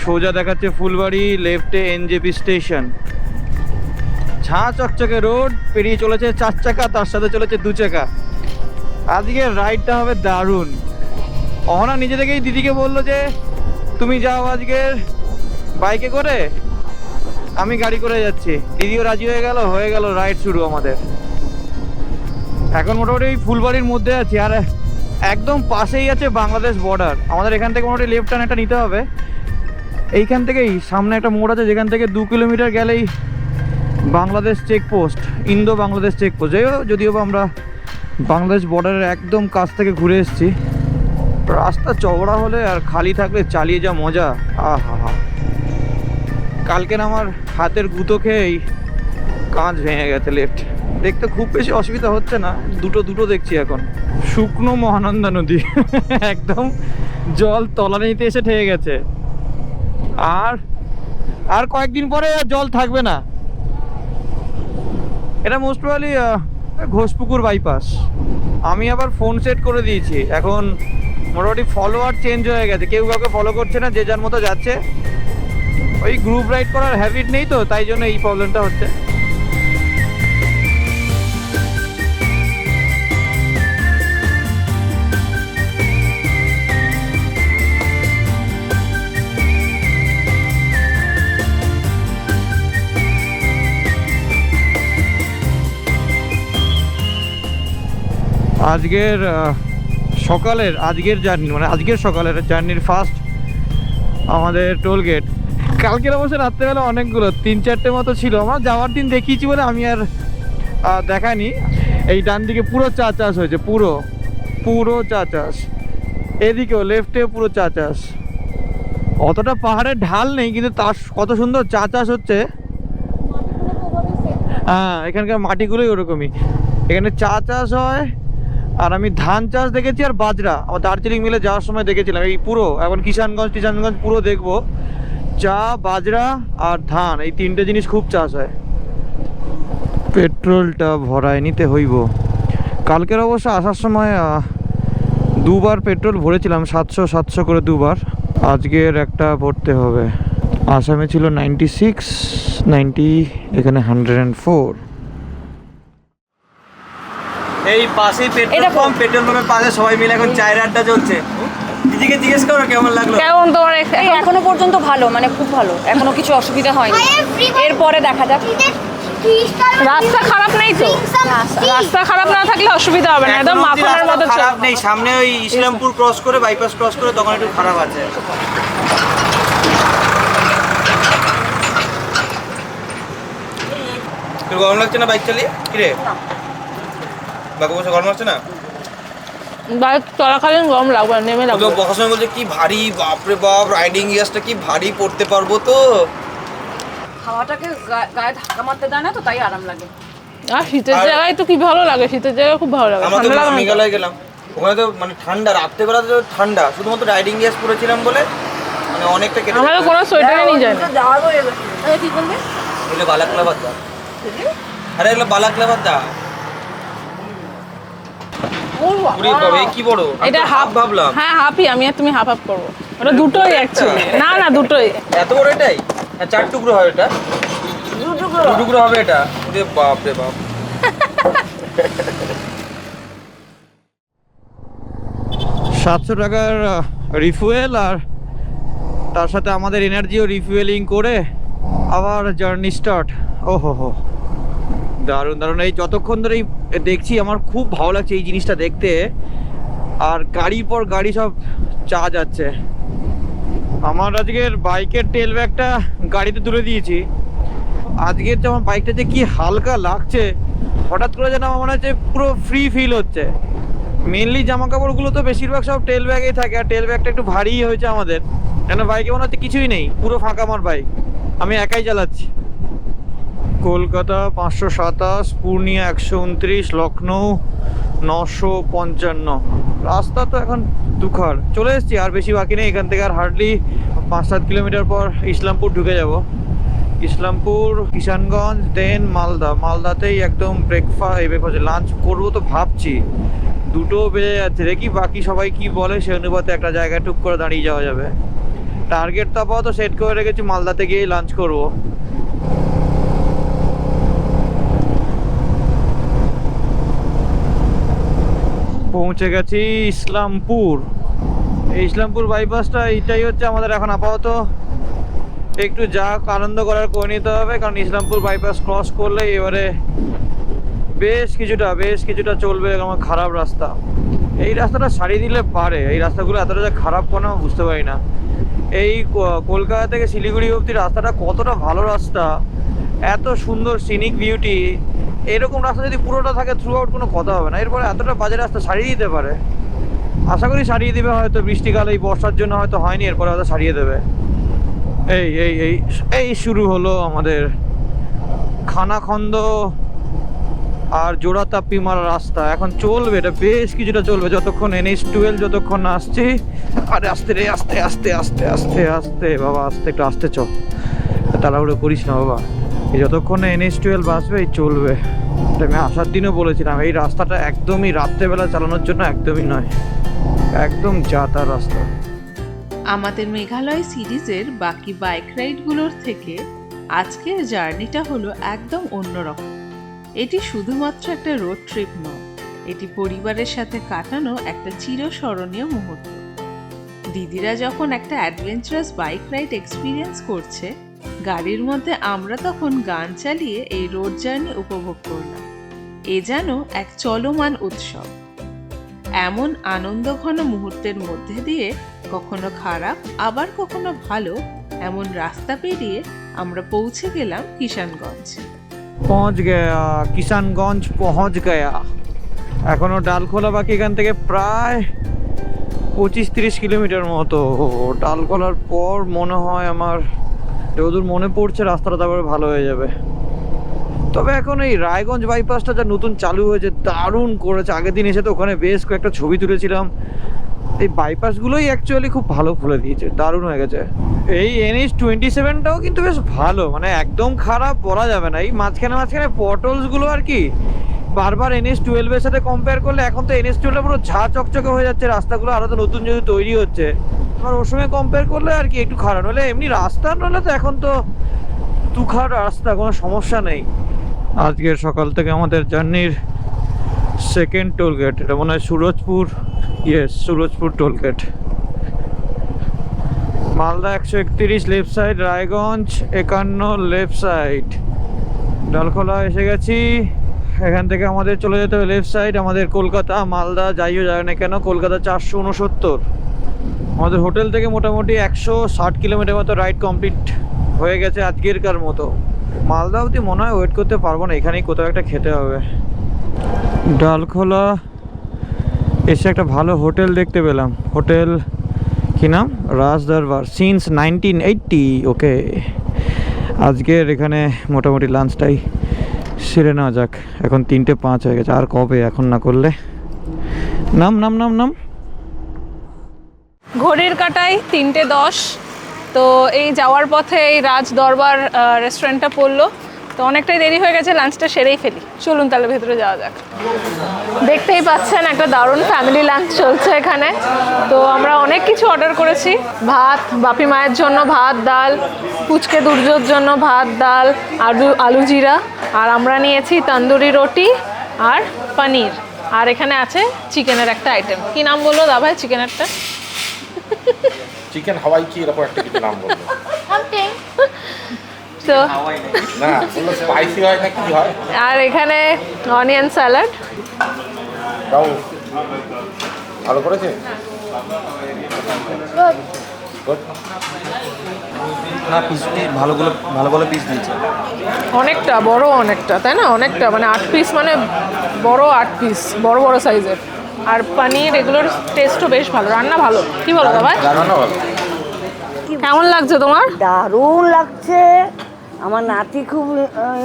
সোজা দেখাচ্ছে ফুলবাড়ি, লেফটে এনজেপি স্টেশন। ঝাঁ চকচকে রোড, পেরিয়ে চলেছে 4 চাকা, তার সাথে চলেছে 2 চাকা। আজকের রাইডটা হবে দারুণ। অহনা নিজে থেকেই দিদিকে বললো যে তুমি যাও আজকের বাইকে করে, আমি গাড়ি করে যাচ্ছি, দিদিও রাজি হয়ে গেল রাইড শুরু আমাদের। এখন মোটামুটি এই ফুলবাড়ির মধ্যে আছি, আর একদম পাশেই আছে বাংলাদেশ বর্ডার। আমাদের এখান থেকে মোটামুটি লেফট টার্ন একটা নিতে হবে। এইখান থেকেই সামনে একটা মোড় আছে, যেখান থেকে 2 কিলোমিটার গেলেই Bangladesh checkpost, Indo Bangladesh checkpost. যদিও বা আমরা বাংলাদেশ বর্ডারের একদম কাছ থেকে ঘুরে এসেছি। রাস্তা চওড়া হলে আর খালি থাকলে চালিয়ে যা মজা, আহা হা। কালকের আমার হাতের গুঁতো খেয়েই কাঁচ ভেঙে গেছে লেফট। দেখতে খুব বেশি অসুবিধা হচ্ছে না, দুটো দেখছি এখন। শুকনো মহানন্দা নদী একদম জল তলানিতে এসে ঠেকে গেছে। আর কয়েকদিন পরে আর জল থাকবে না। এটা মোস্ট প্রবাবলি ঘোষপুকুর বাইপাস। আমি আবার ফোন সেট করে দিয়েছি, এখন মোটামুটি ফলোয়ার চেঞ্জ হয়ে গেছে, কেউ কাউকে ফলো করছে না, যে যার মতো যাচ্ছে। ওই গ্রুপ রাইড করার হ্যাবিট নেই তো, তাই জন্য এই প্রবলেমটা হচ্ছে। আজকের সকালের জার্নির ফার্স্ট আমাদের টোল গেট। কালকের অবশ্য রাত্রেবেলা অনেকগুলো 3-4টে মতো ছিল। আমার যাওয়ার দিন দেখিয়েছি বলে আমি আর দেখাইনি। এই ডান দিকে পুরো চা চাষ হয়েছে, পুরো চা চাষ। এদিকেও লেফটে পুরো চা চাষ। অতটা পাহাড়ের ঢাল নেই, কিন্তু তার কত সুন্দর চা চাষ হচ্ছে। হ্যাঁ, এখানকার মাটিগুলোই ওরকমই। এখানে চা চাষ হয়, আর আমি ধান চাষ দেখেছি আর বাজরা। আমার দার্জিলিং মিলে যাওয়ার সময় দেখেছিলাম। এই পুরো এখন কিষানগঞ্জ পুরো দেখবো। চা, বাজরা আর ধান, এই 3টে জিনিস খুব চাষ হয়। পেট্রোলটা ভরায় নিতে হইব। কালকের অবশ্য আসার সময় 2বার পেট্রোল ভরেছিলাম, 700 করে 2বার। আজকের একটা ভরতে হবে। আসামে ছিল 96, 90, এখানে 104। এই পাশেই পেট্রোল পাম্প, পেট্রোল পাম্পের পাশে সবাই মিলে এখন চায়ের আড্ডা চলছে। দিদিকে জিজ্ঞেস করো কেমন লাগলো। কেমন তোমার? এখনো পর্যন্ত ভালো, মানে খুব ভালো, এখনো কিছু অসুবিধা হয়নি। এরপরে দেখা যাক। রাস্তা খারাপ নেই তো? রাস্তা খারাপ না থাকলে অসুবিধা হবে না, একদম মাখনের মতো খারাপ নেই। সামনে ওই ইসলামপুর ক্রস করে, বাইপাস ক্রস করে তখন একটু খারাপ আছে। তোর গরম লাগছে না বাইক চালিয়ে? কিরে বাবু বসে গরম লাগছে না? বাইক চলাকালীন গরম লাগবে, নেমে লাগবে। বসার সময় বলছে কি ভারী, বাপরে বাপ, রাইডিং গিয়ারটা কি ভারী, পড়তে পারবো তো? হাওয়াটাকে গায়ে ধাক্কা মারতে দেয় না তো, তাই আরাম লাগে। আর শীতের জায়গায় তো কি ভালো লাগে, শীতের জায়গায় খুব ভালো লাগে। আমরা তো ঠান্ডা লাগে না তো? মেঘালয় গেলাম, ওখানে তো মানে ঠান্ডা, রাত্রেবেলা তো ঠান্ডা, শুধুমাত্র রাইডিং গিয়ার পরেছিলাম বলে মানে অনেকটা কেটে। আমরা তো কোনো সোয়েটারই নিয়ে যাই না। কি বলবে? এগুলো বালাক্লাবাদ দা। আরে এগুলো বালাক্লাবাদ দা। কি বড়, এটা হাফ ভাবলাম। হ্যাঁ, হাফই। আমি আর তুমি হাফ করবো। ওটা দুটোই অ্যাকচুয়ালি। না, দুটোই। এত বড় এটাই? হ্যাঁ, 4 টুকরো হয় এটা। 2 টুকরো হবে এটা। ওরে বাপ রে বাপ। 700 টাকার রিফুয়েল, আর তার সাথে আমাদের এনার্জিও রিফুয়েলিং করে আবার জার্নি স্টার্ট। ওহো, দারুণ দারুণ। এই যতক্ষণ ধরে দেখছি আমার খুব ভালো লাগছে এই জিনিসটা দেখতে। আর গাড়ির পর গাড়ি সব চা যাচ্ছে। আমার আজকের বাইকের টেল ব্যাগটা গাড়িতে তুলে দিয়েছি। আজকের যে আমার বাইকটা যে কি হালকা লাগছে, হঠাৎ করে যেন আমার মনে হচ্ছে পুরো ফ্রি ফিল হচ্ছে। মেনলি জামা কাপড়গুলো তো বেশিরভাগ সব টেল ব্যাগেই থাকে, আর টেল ব্যাগটা একটু ভারী হয়েছে আমাদের, কেন বাইকে মনে হচ্ছে কিছুই নেই, পুরো ফাঁকা আমার বাইক, আমি একাই চালাচ্ছি। কলকাতা 527, পূর্ণিয়া 129, লখনৌ 955। রাস্তা তো এখন দুখার। চলে এসেছি, আর বেশি বাকি নেই। এখান থেকে আর হার্ডলি 5-7 কিলোমিটার পর ইসলামপুর ঢুকে যাব। ইসলামপুর, কিষানগঞ্জ, দেন মালদাতেই একদম ব্রেকফাস্ট লাঞ্চ করবো তো ভাবছি। 2টো বেজে যাচ্ছে, দেখি বাকি সবাই কি বলে, সে অনুপাতে একটা জায়গায় টুক করে দাঁড়িয়ে যাওয়া যাবে। টার্গেট তো আপাতত সেট করে রেখেছি, মালদাতে গিয়েই লাঞ্চ করবো। পৌঁছে গেছি ইসলামপুর। এই ইসলামপুর বাইপাসটা এইটাই হচ্ছে আমাদের এখন আপাতত একটু যা আনন্দ করার করে নিতে হবে, কারণ ইসলামপুর বাইপাস ক্রস করলে এবারে বেশ কিছুটা চলবে আমার খারাপ রাস্তা। এই রাস্তাটা সারিয়ে দিলে পারে, এই রাস্তাগুলো এতটা যে খারাপ কোনো বুঝতে পারি না। এই কলকাতা থেকে শিলিগুড়ি অবধি রাস্তাটা কতটা ভালো রাস্তা, এত সুন্দর সিনিক বিউটি। এরকম রাস্তা যদি পুরোটা থাকে থ্রু আউট কোনো কথা হবে না। এরপরে এতটা বাজে রাস্তা সারিয়ে দিতে পারে, আশা করি সারিয়ে দেবে। হয়তো বৃষ্টিকাল এই বর্ষার জন্য হয়তো হয়নি, এরপরে হয়তো সারিয়ে দেবে। এই এই এই এই শুরু হলো আমাদের খানাখন্দ আর জোড়াতাপ্পি মারা রাস্তা। এখন চলবে, এটা বেশ কিছুটা চলবে যতক্ষণ NH12 যতক্ষণ না আসছি। আরে আস্তে রে, আস্তে আস্তে আস্তে আস্তে আস্তে বাবা, আস্তে, একটু আস্তে চ, তাড়াহুড়ো করিস না বাবা। এই যতক্ষণ না NH12 আসবে এই চলবে। এটা আমি আসার দিনও বলেছিলাম, এই রাস্তাটা একদমই রাত্রেবেলা চালানোর জন্য একদমই নয়, একদম যাতার রাস্তা। আমাদের মেঘালয় সিরিজের বাকি বাইক রাইডগুলোর থেকে আজকের জার্নিটা হলো একদম অন্যরকম। এটি শুধুমাত্র একটা রোড ট্রিপ নয়, এটি পরিবারের সাথে কাটানো একটা চিরস্মরণীয় মুহূর্ত। দিদিরা যখন একটা অ্যাডভেঞ্চারাস বাইক রাইড এক্সপিরিয়েন্স করছে, গাড়ির মধ্যে আমরা তখন গান চালিয়ে এই রোড জার্নি উপভোগ করলাম। এ যেন এক চলমান উৎসব। এমন আনন্দঘন মুহূর্তের মধ্যে দিয়ে কখনো খারাপ আবার কখনো ভালো এমন রাস্তা পেরিয়ে আমরা পৌঁছে গেলাম কিষানগঞ্জ। পৌঁছ গয়া, কিষানগঞ্জ পৌঁছ গয়া। এখনো ডালখোলা বাকি, এখান থেকে প্রায় 25-30 কিলোমিটার মতো। ডালখোলার পর মনে হয় আমার যতদূর মনে পড়ছে রাস্তাটা তারপরে ভালো হয়ে যাবে। তবে এখন এই রায়গঞ্জ বাইপাসটা যা নতুন চালু হয়েছে দারুণ করেছে। আগের দিন এসে তো ওখানে বেশ কয়েকটা ছবি তুলেছিলাম। এই বাইপাসগুলোই অ্যাকচুয়ালি খুব ভালো খুলে দিয়েছে, দারুণ হয়ে গেছে। এই NH27টাও কিন্তু বেশ ভালো, মানে একদম খারাপ বলা যাবে না। এই মাঝখানে পটলসগুলো আর কি বারবার NH12 এর সাথে কম্পেয়ার করলে এখন তো NH12 পুরো ঝাঁ চকচকে হয়ে যাচ্ছে রাস্তাগুলো, আরো তো নতুন যদি তৈরি হচ্ছে। আর ওর সঙ্গে কম্পেয়ার করলে আর কি একটু খারাপ, হলে এমনি রাস্তা নলে তো এখন তো তুখার রাস্তা, কোনো সমস্যা নেই। আজকের সকাল থেকে আমাদের জার্নির সেকেন্ড টোল গেট, এটা মনে হয় Surajpur, Surajpur toll gate. Malda 131 left side, Raiganj 51 left side. Dalkhola এসে গেছি, এখান থেকে আমাদের চলে যেতে হবে লেফট সাইড। আমাদের কলকাতা মালদা যাইও যায় না কেন, কলকাতা 469। আমাদের হোটেল থেকে মোটামুটি 160 কিলোমিটার মতো রাইড কমপ্লিট হয়ে গেছে আজকেরকার মতো। মালদা অবধি মনে হয় ওয়েট করতে পারবো না, এখানেই কোথাও একটা খেতে হবে। ডালখোলা এসে একটা ভালো হোটেল দেখতে পেলাম। হোটেল কি নাম? রাজ দরবার, সিন্স 1980। ওকে, আজকের এখানে মোটামুটি লাঞ্চটাই সেরে নেওয়া যাক। এখন 3:05 হয়ে গেছে, আর কবে এখন না করলে। নাম নাম নাম নাম ঘড়ির কাঁটায় 3:10। তো এই যাওয়ার পথে এই রাজ দরবার রেস্টুরেন্টটা পড়লো, তো অনেকটাই দেরি হয়ে গেছে, লাঞ্চটা সেরেই ফেলি। চলুন তাহলে ভেতরে যাওয়া যাক। দেখতেই পাচ্ছেন একটা দারুণ ফ্যামিলি লাঞ্চ চলছে এখানে। তো আমরা অনেক কিছু অর্ডার করেছি। ভাত, বাপি মায়ের জন্য ভাত ডাল, পুচকে দুর্যোর জন্য ভাত ডাল, আলু জিরা, আর আমরা নিয়েছি তন্দুরি রুটি আর পনির। আর এখানে আছে চিকেনের একটা আইটেম। কি নাম বললো দা ভাই চিকেনেরটা? চিকেন হাওয়াই কি এরকম একটা কিছু নাম বললো। তো না বললো স্পাইসি হয় না কি হয়। আর এখানে অনিয়ন স্যালাড। তাও ভালো করেছে। না পিসটি ভালো পিস দিয়েছে। অনেকটা বড়, অনেকটা তাই না, অনেকটা মানে 8 পিস, মানে বড় 8 পিস, বড় বড় সাইজের। আর পনির এগুলোর টেস্টও বেশ ভালো, রান্না ভালো। কি বলো দাদা? রান্না ভালো। কেমন লাগছে তোমার? দারুণ লাগছে। আমার নাতি খুব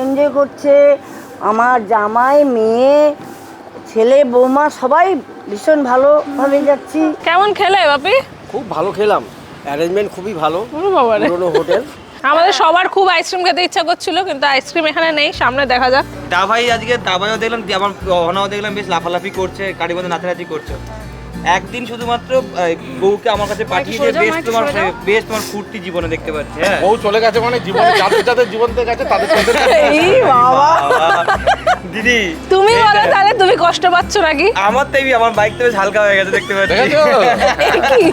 এনজয় করছে, আমার জামাই, মেয়ে, ছেলে, বৌমা সবাই ভীষণ ভালোভাবে যাচ্ছি। কেমন খেলে বাপি? খুব ভালো খেলাম, অ্যারেঞ্জমেন্ট খুবই ভালো, ওরে বাবা রে। পুরোনো হোটেল। আমাদের সবার খুব আইসক্রিম খেতে ইচ্ছা করছিল, কিন্তু আইসক্রিম এখানে নেই, সামনে দেখা যাক। দাভাই আজকে দাভাইও দেখলাম, আমার অহনাও দেখলাম বেশ লাফালাফি করছে, গাড়ির মধ্যে নাচানাচি করছে। একদিন শুধুমাত্র বউকে আমার কাছে পাঠিয়ে দিয়ে বেশ তোমার ফুর্তি জীবনে দেখতে পাচ্ছি। হ্যাঁ, বউ চলে গেছে মানে জীবনে যাদের জীবন থেকে গেছে তাদের এই বাবা দিদি তুমি বলো তাহলে, তুমি কষ্ট পাচ্ছ নাকি? আমার বাইক তো বেশ হালকা হয়ে গেছে দেখতে পাচ্ছি। দেখেছো? কি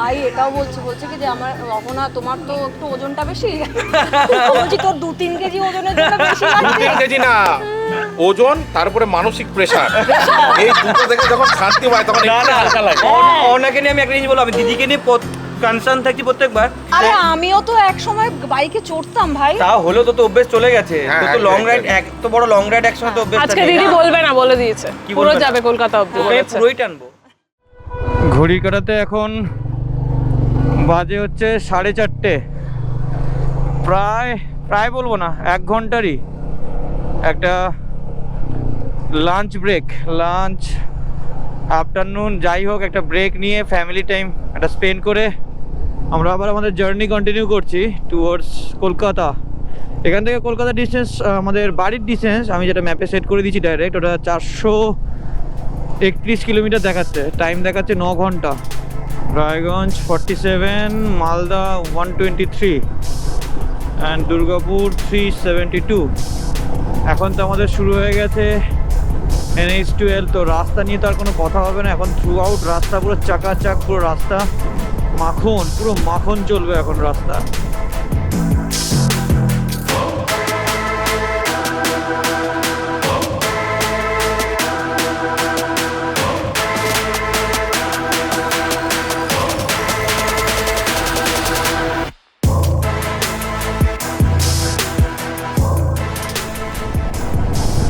ভাই এটাও বলছে কি যে আমার রহনা তোমার তো একটু ওজনটা বেশি, বলছি তোর 2-3 কেজি ওজনের জন্য বেশি লাগছে। কেজি না, ওজন তারপরে মানসিক প্রেসার, এই দুটো থেকে যখন শান্তি হয় তখন না একটু না হালকা লাগে। ওনাকে নিয়ে আমি একটা জিনিস বলবো, আমি দিদিকে নিয়ে কনসার্ন থাকছি প্রত্যেকবার। আরে আমিও তো এক সময় বাইকে চড়তাম ভাই। তা হলেও তো অভ্যেস চলে গেছে, হ্যাঁ, তো লং একদম, রাইড এত বড় লং রাইড একসঙ্গে তো অভ্যেস আজকে দিদি বলবে না, বলে দিয়েছে কি পুরো বলবে না? যাবে কলকাতা অবধি বলেছে। পুরোই টানবো। ঘড়ির কাঁটাতে এখন বাজে হচ্ছে 4:30। প্রায় বলবো না, 1 ঘন্টারই একটা লাঞ্চ ব্রেক, লাঞ্চ আফটারনুন যাই হোক, একটা ব্রেক নিয়ে ফ্যামিলি টাইম একটা স্পেন্ড করে আমরা আবার আমাদের জার্নি কন্টিনিউ করছি টুয়ার্ডস কলকাতা। এখান থেকে কলকাতা ডিস্টেন্স, আমাদের বাড়ির ডিস্টেন্স আমি যেটা ম্যাপে সেট করে দিয়েছি ডাইরেক্ট, ওটা 431 কিলোমিটার দেখাচ্ছে, টাইম দেখাচ্ছে 9 ঘন্টা। রায়গঞ্জ 47, মালদা 123 অ্যান্ড দুর্গাপুর 372। এখন তো আমাদের শুরু হয়ে গেছে NH12, তো রাস্তা নিয়ে তো আর কোনো কথা হবে না এখন। থ্রু আউট রাস্তা পুরো চাকাচাক, পুরো রাস্তা মাখন, পুরো মাখন চলবে এখন রাস্তা।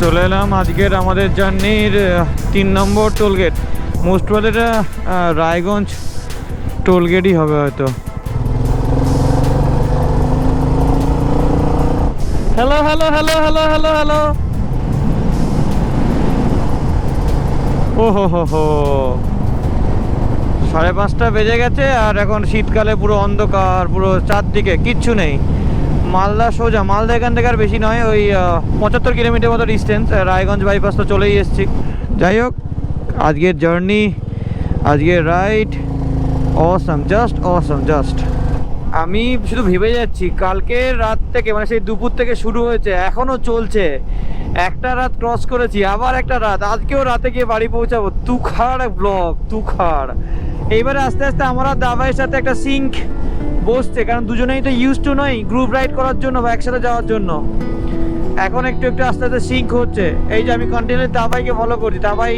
চলে এলাম আজকের আমাদের জার্নির 3 নম্বর টোলগেট। মোস্ট প্রবাবলি এটা রায়গঞ্জ টোলগেটই হবে হয়তো। Hello hello hello hello hello hello, ও হো 5:30 বেজে গেছে আর এখন শীতকালে পুরো অন্ধকার, পুরো চারদিকে কিচ্ছু নেই। মালদা সোজা, মালদা এখান থেকে আর বেশি নয়, ওই 75 কিলোমিটার মতো ডিস্টেন্স। রায়গঞ্জ বাইপাস তো চলেই এসেছি। যাই হোক, আজকের জার্নি, আজকের ride awesome, just awesome, just. আমি শুধু ভেবে যাচ্ছি কালকের রাত থেকে, মানে সেই দুপুর থেকে শুরু হয়েছে, এখনও চলছে। একটা রাত ক্রস করেছি, আবার একটা রাত, আজকেও রাতে গিয়ে বাড়ি পৌঁছাবো। তুখাড় ব্লক, তুখাড়। এইবারে আস্তে আস্তে আমরা দাবাইয়ের সাথে একটা সিঙ্ক বসছে, কারণ দুজনেই তো ইউজ টু নয় গ্রুপ রাইড করার জন্য বা একসাথে যাওয়ার জন্য। এখন একটু একটু আস্তে আস্তে সিঙ্ক হচ্ছে। এই যে আমি কন্টিনিউ দাবাইকে ফলো করছি, দাবাই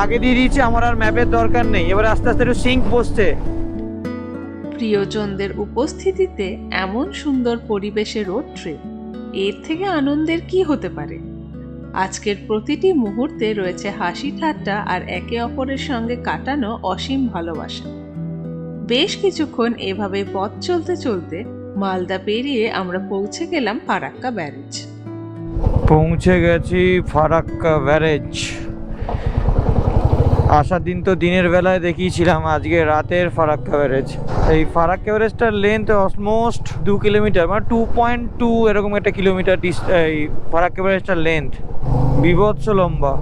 আগে দিয়ে দিয়েছি, আমার আর ম্যাপের দরকার নেই। এবারে আস্তে আস্তে একটু সিঙ্ক বসছে। প্রিয়জনদের উপস্থিতিতে এমন সুন্দর পরিবেশে রোড ট্রিপ, এর থেকে আনন্দের কি হতে পারে? আজকের প্রতিটি মুহূর্তে রয়েছে হাসি ঠাট্টা আর একে অপরের সঙ্গে কাটানো অসীম ভালোবাসা। বেশ কিছুক্ষণ এভাবে পথ চলতে চলতে মালদা পেরিয়ে আমরা পৌঁছে গেলাম ফারাক্কা ব্যারেজ। পৌঁছে গেছি ফারাক্কা ব্যারেজ। আসার দিন তো দিনের বেলায় দেখিয়েছিলাম, আজকে রাতের ফারাক্কা ব্যারেজ। এই ফারাক্কা ব্যারেজটার লেন্থ অলমোস্ট 2 কিলোমিটার, মানে 2.2 এরকম একটা কিলোমিটার। এই ফারাক্কা ব্যারেজটার লেন্থ বিভৎস লম্বা।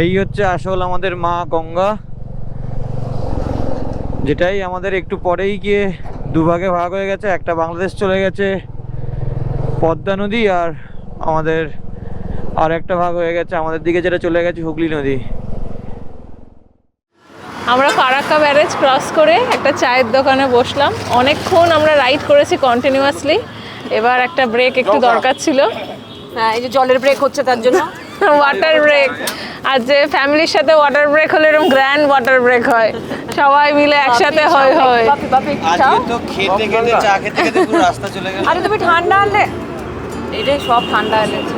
এই হচ্ছে আসল আমাদের মা গঙ্গা, যেটাই আমাদের একটু পরেই গিয়ে দুভাগে ভাগ হয়ে গেছে। একটা বাংলাদেশ চলে গেছে পদ্মা নদী, আর আমাদের আর একটা ভাগ হয়ে গেছে আমাদের দিকে, যেটা চলে গেছে হুগলি নদী। আমরা ফারাক্কা ব্যারেজ ক্রস করে একটা চায়ের দোকানে বসলাম। অনেকক্ষণ আমরা রাইড করেছি কন্টিনিউয়াসলি, এবার একটা ব্রেক একটু দরকার ছিল। হ্যাঁ, এই যে জলের ব্রেক হচ্ছে তার জন্য ওয়াটার ব্রেক। আর যে ফ্যামিলির সাথে ওয়াটার ব্রেক হলে এরকম গ্র্যান্ড ওয়াটার ব্রেক হয়, সবাই মিলে একসাথে হয় হয়। বাপি একটু চাও? আজকে তো খেতে খেতে চা খেতে খেতে পুরো রাস্তা চলে গেল। আরে তুমি ঠান্ডা আনলে, এটাই সব ঠান্ডা এনেছে।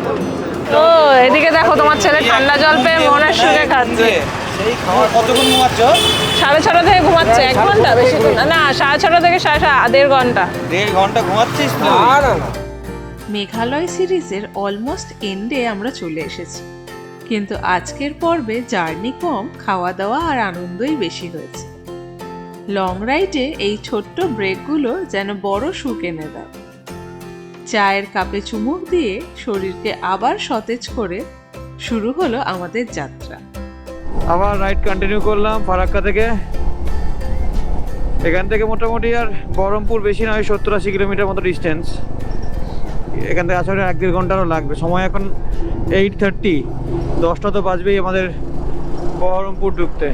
ও এদিকে দেখো, তোমার ছেলে ঠান্ডা জল পেয়ে মনের সুখে খাচ্ছে। সেই খাওয়া কতক্ষণ ঘুমাচ্ছ? 6:30 থেকে ঘুমাচ্ছে। 1 ঘন্টা, বেশি না, 6:30 থেকে 1.5 ঘন্টা। 1.5 ঘন্টা ঘুমাচ্ছিস তুই? মেঘালয় সিরিজের অলমোস্ট এন্ডে আমরা চলে এসেছি, কিন্তু আজকের পর্বে জার্নি কম, খাওয়া দাওয়া আর আনন্দই বেশি হয়েছে। লং রাইডে এই ছোট্ট ব্রেকগুলো যেন বড় সুখ এনে দেয়। চায়ের কাপে চুমুক দিয়ে শরীরকে আবার সতেজ করে শুরু হলো আমাদের যাত্রা। আবার রাইড কন্টিনিউ করলাম ফারাক্কা থেকে। এখান থেকে মোটামুটি আর বহরমপুর বেশি নয়, 70-80 কিলোমিটার মতো ডিস্টেন্স। এখান থেকে আসলে 1-1.5 ঘন্টারও লাগবে। সময় এখন 8:30, 10টা তো বাজবেই আমাদের বহরমপুর ঢুকতে।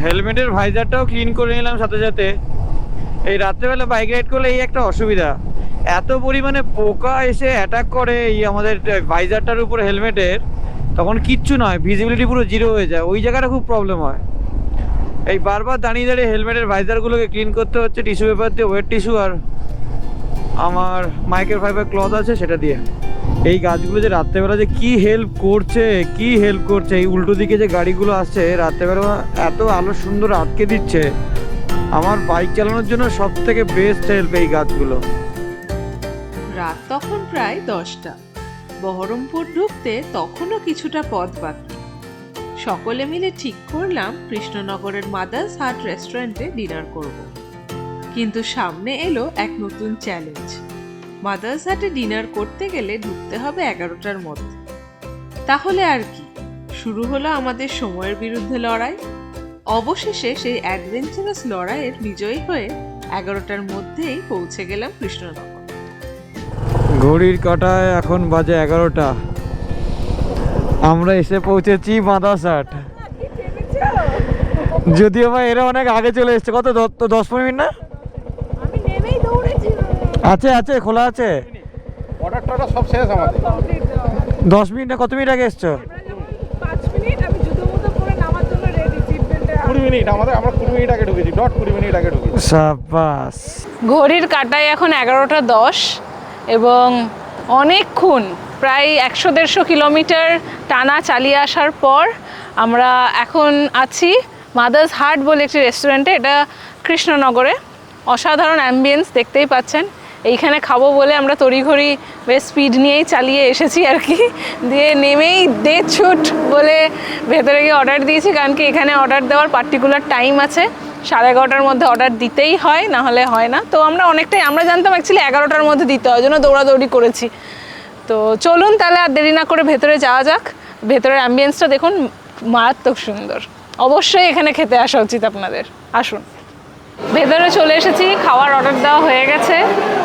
হেলমেটের ভাইজারটাও ক্লিন করে নিলাম সাথে সাথে। এই রাত্রেবেলা বাইক রাইড করলে এই একটা অসুবিধা, এত পরিমাণে পোকা এসে অ্যাটাক করে এই আমাদের ভাইজারটার উপর হেলমেটের, তখন কিচ্ছু নয়, ভিজিবিলিটি পুরো জিরো হয়ে যায়, ওই জায়গাটা খুব প্রবলেম হয়। এই বারবার দাঁড়িয়ে দাঁড়িয়ে হেলমেটের ভাইজারগুলোকে ক্লিন করতে হচ্ছে টিস্যু পেপার দিয়ে, ওয়েট টিস্যু আর আমার মাইক্রো ফাইবার ক্লথ আছে সেটা দিয়ে। এই গাছগুলো যে রাত্রেবেলা যে কি হেল্প করছে, এই উল্টো দিকে যে গাড়িগুলো আসছে রাত্রেবেলা এত আলো সুন্দর আটকে দিচ্ছে, আমার বাইক চালানোর জন্য সব থেকে বেস্ট হেল্প এই গাছগুলো। রাত তখন প্রায় 10টা। বহরমপুর ঢুকতে তখনও কিছুটা পথ বাকি। সকলে মিলে ঠিক করলাম কৃষ্ণনগরের মাদার্স হাট রেস্টুরেন্টে ডিনার করব। কিন্তু সামনে এলো এক নতুন চ্যালেঞ্জ। মাদার্স হাটে ডিনার করতে গেলে ঢুকতে হবে 11টার মধ্যে। তাহলে আর কি, শুরু হলো আমাদের সময়ের বিরুদ্ধে লড়াই। অবশেষে সেই অ্যাডভেঞ্চারাস লড়াইয়ের বিজয়ী হয়ে 11টার মধ্যেই পৌঁছে গেলাম কৃষ্ণনগর। ঘড়ির কাঁটায় এখন বাজে 11টা, আমরা এসে পৌঁছেছি মাদার্স হাট। যদিও বা এরা অনেক আগে চলে এসছে, কত 10-15 মিনিট না? আছে খোলা আছে, অর্ডারটা সব শেষ আমাদের। 10 মিনিট না কত মিনিট আগে এসছো? 20 মিনিট আমরা 20 মিনিট আগে ঢুকেছি, 20 মিনিট আগে ঢুকেছি। সাবাস। ঘড়ির কাঁটায় এখন 11টা 10 এবং অনেকক্ষণ প্রায় 100-150 কিলোমিটার টানা চালিয়ে আসার পর আমরা এখন আছি মাদার্স হাট বলে একটি রেস্টুরেন্টে। এটা কৃষ্ণনগরে, অসাধারণ অ্যাম্বিয়েন্স দেখতেই পাচ্ছেন। এইখানে খাবো বলে আমরা তড়িঘড়ি বেশ স্পিড নিয়েই চালিয়ে এসেছি আর কি, দিয়ে নেমেই দে ছুট বলে ভেতরে গিয়ে অর্ডার দিয়েছি, কারণ কি এখানে অর্ডার দেওয়ার পার্টিকুলার টাইম আছে, 11:30টার মধ্যে অর্ডার দিতেই হয়, না হলে হয় না। তো আমরা জানতাম অ্যাকচুয়ালি 11টার মধ্যে দিতে হয়, জন্য দৌড়াদৌড়ি করেছি। তো চলুন তাহলে আর দেরি না করে ভেতরে যাওয়া যাক। ভেতরের অ্যাম্বিয়েন্সটা দেখুন, মারাত্মক সুন্দর। অবশ্যই এখানে খেতে আসা উচিত আপনাদের, আসুন। ভেতরে চলে এসেছি, খাওয়ার অর্ডার দেওয়া হয়ে গেছে।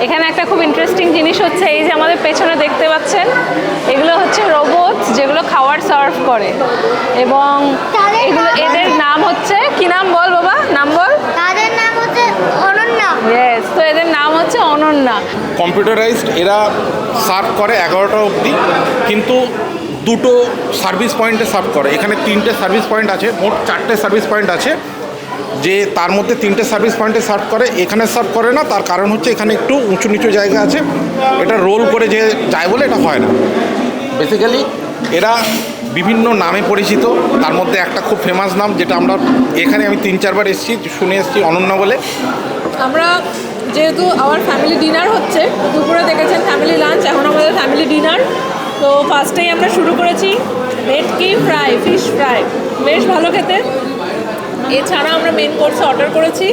এখানে একটা খুব ইন্টারেস্টিং জিনিস হচ্ছে, এই যে আমাদের পেছনে দেখতে পাচ্ছেন, এগুলো হচ্ছে রোবট যেগুলো খাবার সার্ভ করে, এবং এদের নাম হচ্ছে, কি নাম বল বাবা, নাম বল। তাদের নাম হচ্ছে অনন্যা। ইয়েস, তো এদের নাম হচ্ছে অনন্যা। কম্পিউটারাইজড, এরা সার্ভ করে 11টা অবধি, কিন্তু দুটো সার্ভিস পয়েন্টে সার্ভ করে। এখানে 3টে সার্ভিস পয়েন্ট আছে, মোট 4টে সার্ভিস পয়েন্ট আছে, যে তার মধ্যে 3টে সার্ভিস পয়েন্টে সার্ভ করে, এখানে সার্ভ করে না। তার কারণ হচ্ছে এখানে একটু উঁচু নিচু জায়গা আছে, এটা রোল করে যে যায় বলে এটা হয় না। বেসিক্যালি এরা বিভিন্ন নামে পরিচিত, তার মধ্যে একটা খুব ফেমাস নাম, যেটা আমরা এখানে আমি 3-4 বার এসেছি, শুনে এসেছি, অনন্যা বলে। আমরা যেহেতু আমার ফ্যামিলি ডিনার হচ্ছে, দুপুরে দেখেছেন ফ্যামিলি লাঞ্চ, এখন আমাদের ফ্যামিলি ডিনার। তো ফার্স্টেই আমরা শুরু করেছি ভেটকি ফ্রাই, ফিশ ফ্রাই, বেশ ভালো খেতে। এছাড়া আমরা মেন কোর্সে অর্ডার করেছি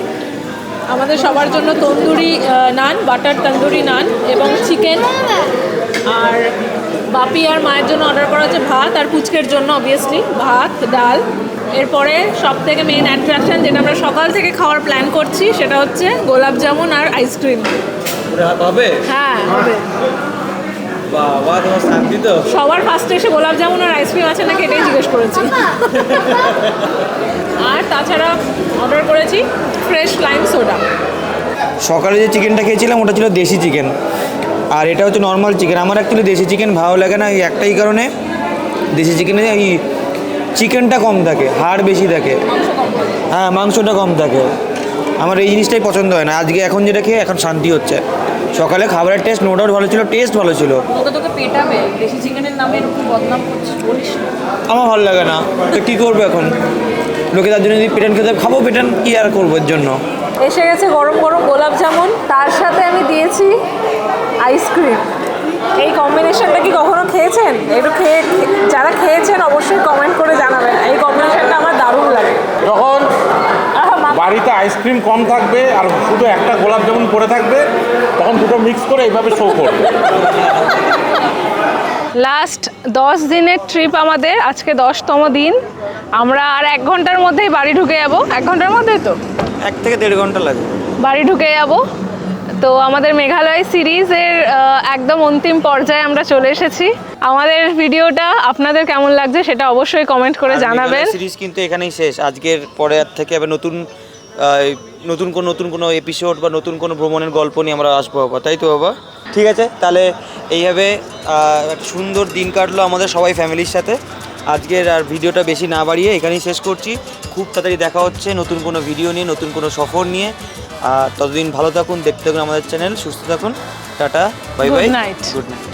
আমাদের সবার জন্য তন্দুরি নান, বাটার তন্দুরি নান এবং চিকেন, আর বাপি আর মায়ের জন্য অর্ডার করা হচ্ছে ভাত, আর পুচকের জন্য অবভিয়াসলি ভাত, ডাল। এরপরে সব থেকে মেন অ্যাট্রাকশন, যেটা আমরা সকাল থেকে খাওয়ার প্ল্যান করছি, সেটা হচ্ছে গোলাপ জামুন আর আইসক্রিম। হবে? হ্যাঁ হবে। বাবা, তোমার শান্তি তো। সবার ফার্স্টে এসে গোলাপ জামুন আর আইসক্রিম আছে নাকি এটাই জিজ্ঞেস করেছি। আর তাছাড়া অর্ডার করেছি ফ্রেশ লাইম সোডা। সকালে যে চিকেনটা খেয়েছিলাম ওটা ছিল দেশি চিকেন, আর এটা হচ্ছে নর্মাল চিকেন। আমার অ্যাকচুয়ালি দেশি চিকেন ভালো লাগে না, এই একটাই কারণে, দেশি চিকেনে এই চিকেনটা কম থাকে, হাড় বেশি থাকে, হ্যাঁ মাংসটা কম থাকে। আমার এই জিনিসটাই পছন্দ হয় না। আজকে এখন যেটা খেয়ে এখন শান্তি হচ্ছে। সকালে খাবারের টেস্ট নো ডাউট ভালো ছিল, টেস্ট ভালো ছিল। তোকে পেটাবে দেশি চিকেনের নামে এরকম বদনাম করছিস, বলিস না। আমার ভালো লাগে না, তো কী করবো এখন? লোকে তার জন্য যদি পেটান খেতে খাবো, পেটান কী আর করবো এর জন্য। এসে গেছে গরম গরম গোলাপ জামুন, তার সাথে আমি দিয়েছি আইসক্রিম। এই কম্বিনেশনটা কি কখনো খেয়েছেন? একটু যারা খেয়েছেন অবশ্যই কমেন্ট করে জানাবেন। এই কম্বিনেশনটা আমার দারুণ লাগে। যখন বাড়িতে আইসক্রিম কম থাকবে আর শুধু একটা গোলাপ জামুন পড়ে থাকবে, তখন দুটো মিক্স করে এইভাবে শো করবে। লাস্ট 10 দিনের ট্রিপ আমাদের, আজকে 10তম দিন। আমরা আর 1 ঘন্টার মধ্যেই বাড়ি ঢুকে যাবো। 1 ঘন্টার মধ্যেই তো 1 থেকে 1.5 ঘন্টা লাগে। বাড়ি ঢুকে যাব। তো আমাদের মেঘালয় সিরিজের একদম অন্তিম পর্যায়ে আমরা চলে এসেছি। আমাদের ভিডিওটা আপনাদের কেমন লাগছে সেটা অবশ্যই কমেন্ট করে জানাবেন। সিরিজ কিন্তু এখানেই শেষ। আজকের পরে থেকে আবার নতুন কোনো এপিসোড বা নতুন কোনো ভ্রমণের গল্প নিয়ে আমরা আসবো বাবা, তাই তো বাবা? ঠিক আছে, তাহলে এইভাবে একটা সুন্দর দিন কাটলো আমাদের সবাই ফ্যামিলির সাথে। আজকের আর ভিডিওটা বেশি না বাড়িয়ে এখানেই শেষ করছি। খুব তাড়াতাড়ি দেখা হচ্ছে নতুন কোনো ভিডিও নিয়ে, নতুন কোনো সফর নিয়ে। ততদিন ভালো থাকুন, দেখতে থাকুন আমাদের চ্যানেল, সুস্থ থাকুন। Tata, bye bye, Good night. Good night.